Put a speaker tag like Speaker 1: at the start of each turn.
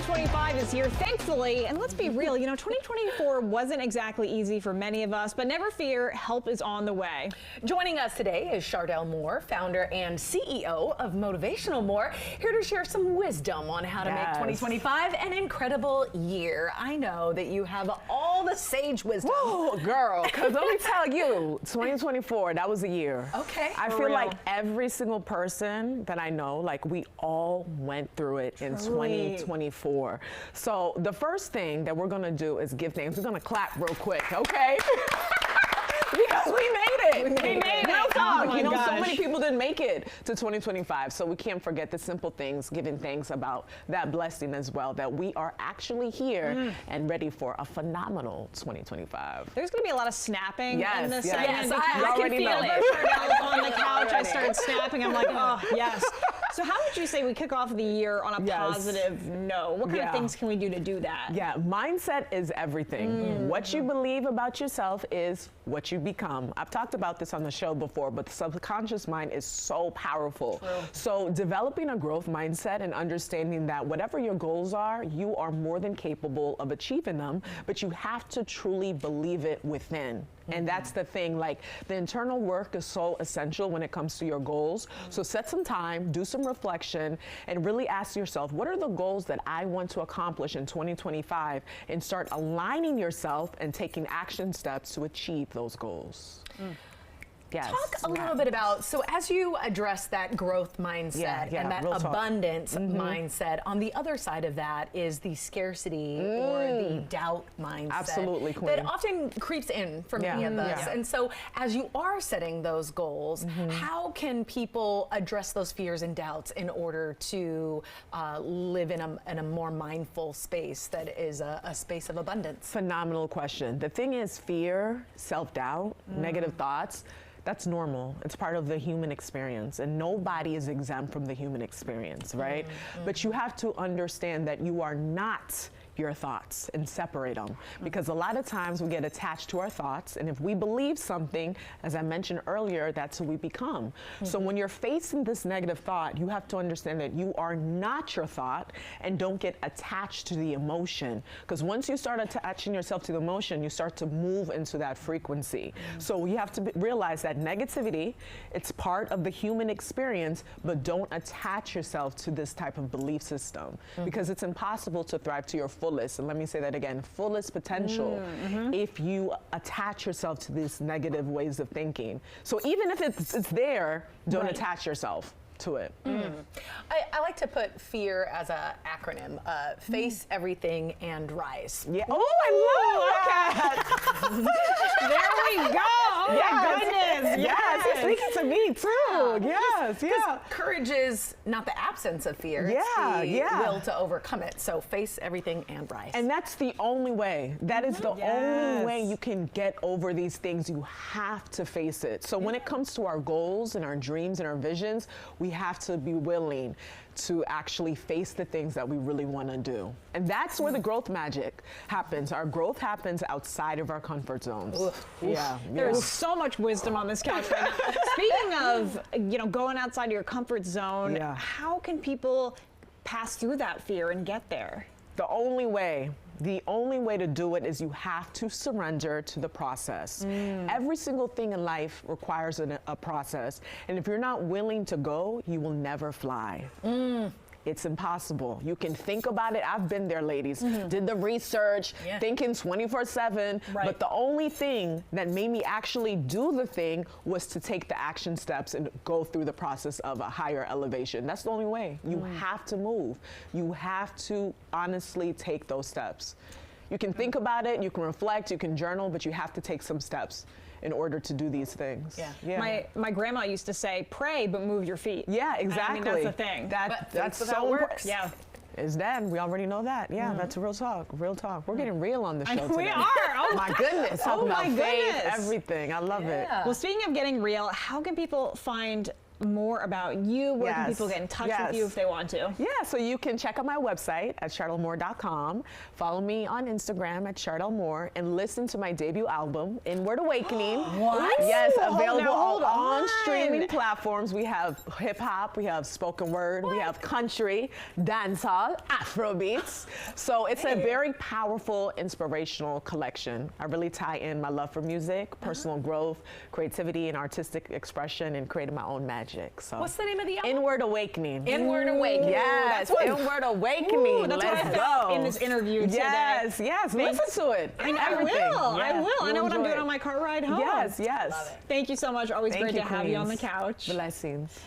Speaker 1: 2025 is here, thankfully, and let's be real, 2024 wasn't exactly easy for many of us, but never fear, help is on the way.
Speaker 2: Joining us today is Chardelle Moore, founder and CEO of Motivational Moore, here to share some wisdom on how to make 2025 an incredible year. I know that you have all the sage wisdom.
Speaker 3: Whoa, girl, because let me tell you, 2024, that was a year.
Speaker 2: Okay.
Speaker 3: I feel like every single person that I know, like we all went through it in 2024. So the first thing that we're gonna do is give thanks. We're gonna clap real quick, okay? Because we made it.
Speaker 1: We made it.
Speaker 3: Real talk.
Speaker 1: Oh
Speaker 3: so many people didn't make it to 2025. So we can't forget the simple things, giving thanks about that blessing as well, that we are actually here and ready for a phenomenal 2025.
Speaker 1: There's going to be a lot of snapping in this segment.
Speaker 2: Yes,
Speaker 1: I can feel it. Chardelle on the couch, I started snapping. I'm like, oh, yes. So how would you say we kick off the year on a positive note? What kind of things can we do to do that?
Speaker 3: Yeah, mindset is everything. What you believe about yourself is what you become. I've talked about this on the show before, but the subconscious mind is so powerful.
Speaker 1: True.
Speaker 3: So developing a growth mindset and understanding that whatever your goals are, you are more than capable of achieving them, but you have to truly believe it within. And that's the thing, like the internal work is so essential when it comes to your goals. So set some time, do some reflection, and really ask yourself, what are the goals that I want to accomplish in 2025? And start aligning yourself and taking action steps to achieve those goals. Yes.
Speaker 2: Talk a little bit about, so as you address that growth mindset and that abundance mindset, on the other side of that is the scarcity or the doubt mindset.
Speaker 3: Absolutely, Queen.
Speaker 2: That often creeps in for many of us. And so as you are setting those goals, how can people address those fears and doubts in order to live in a more mindful space that is a space of abundance?
Speaker 3: Phenomenal question. The thing is, fear, self-doubt, negative thoughts, that's normal. It's part of the human experience, and nobody is exempt from the human experience, right? But you have to understand that you are not your thoughts and separate them, because a lot of times we get attached to our thoughts, and if we believe something, as I mentioned earlier, that's who we become. So when you're facing this negative thought, you have to understand that you are not your thought, and don't get attached to the emotion, because once you start attaching yourself to the emotion, you start to move into that frequency. So you have to realize that negativity, it's part of the human experience, but don't attach yourself to this type of belief system, because it's impossible to thrive to your fullest, and let me say that again, fullest potential, if you attach yourself to these negative ways of thinking. So even if it's there, don't attach yourself to it.
Speaker 2: I like to put fear as an acronym, face everything and rise.
Speaker 3: Yeah. Oh, I love that.
Speaker 1: There we go. Oh my goodness.
Speaker 3: Yes, it's speaking to me too. Yes,
Speaker 2: Courage is not the absence of fear. It's the will to overcome it. So face everything and rise.
Speaker 3: And that's the only way. That is the only way you can get over these things. You have to face it. So when it comes to our goals and our dreams and our visions, we have to be willing to actually face the things that we really want to do. And that's where the growth magic happens. Our growth happens outside of our comfort zones.
Speaker 1: There's so much wisdom on this couch right now. Speaking of, going outside your comfort zone, how can people pass through that fear and get there?
Speaker 3: The only way to do it is you have to surrender to the process. Every single thing in life requires a process. And if you're not willing to go, you will never fly. It's impossible. You can think about it. I've been there, ladies. Did the research, thinking 24/7. But the only thing that made me actually do the thing was to take the action steps and go through the process of a higher elevation. That's the only way. You have to move. You have to honestly take those steps. You can think about it, you can reflect, you can journal, but you have to take some steps in order to do these things.
Speaker 1: My grandma used to say, pray, but move your feet.
Speaker 3: Yeah, exactly.
Speaker 1: I mean, that's the thing.
Speaker 3: That's so
Speaker 2: how it works.
Speaker 3: Is that? We already know that. Yeah, that's real talk. Real talk. We're getting real on the show today.
Speaker 1: We are. Oh
Speaker 3: my goodness. Talking about faith, everything. I love it.
Speaker 1: Well, speaking of getting real, how can people find more about you, where can people get in touch with you if they want to?
Speaker 3: Yeah, so you can check out my website at ChardelleMoore.com. Follow me on Instagram at Chardelle Moore and listen to my debut album, Inward Awakening.
Speaker 1: What?
Speaker 3: Yes,
Speaker 1: Ooh,
Speaker 3: available
Speaker 1: hold
Speaker 3: on
Speaker 1: on.
Speaker 3: streaming platforms. We have hip hop, we have spoken word, we have country, dancehall, Afro beats. So it's a very powerful, inspirational collection. I really tie in my love for music, personal growth, creativity, and artistic expression, and creating my own magic. So
Speaker 2: what's the name of the album?
Speaker 3: Inward Awakening.
Speaker 2: Inward Awakening.
Speaker 3: Yes, Inward Awakening.
Speaker 1: That's
Speaker 3: Let's
Speaker 1: what I felt
Speaker 3: go.
Speaker 1: in this interview today.
Speaker 3: Yes, listen to it.
Speaker 1: I will. I know what I'm doing on my car ride home.
Speaker 3: Yes.
Speaker 1: Thank you so much. Always
Speaker 3: Thank
Speaker 1: great
Speaker 3: you,
Speaker 1: to have you on the
Speaker 3: Queens.
Speaker 1: couch.
Speaker 3: Blessings.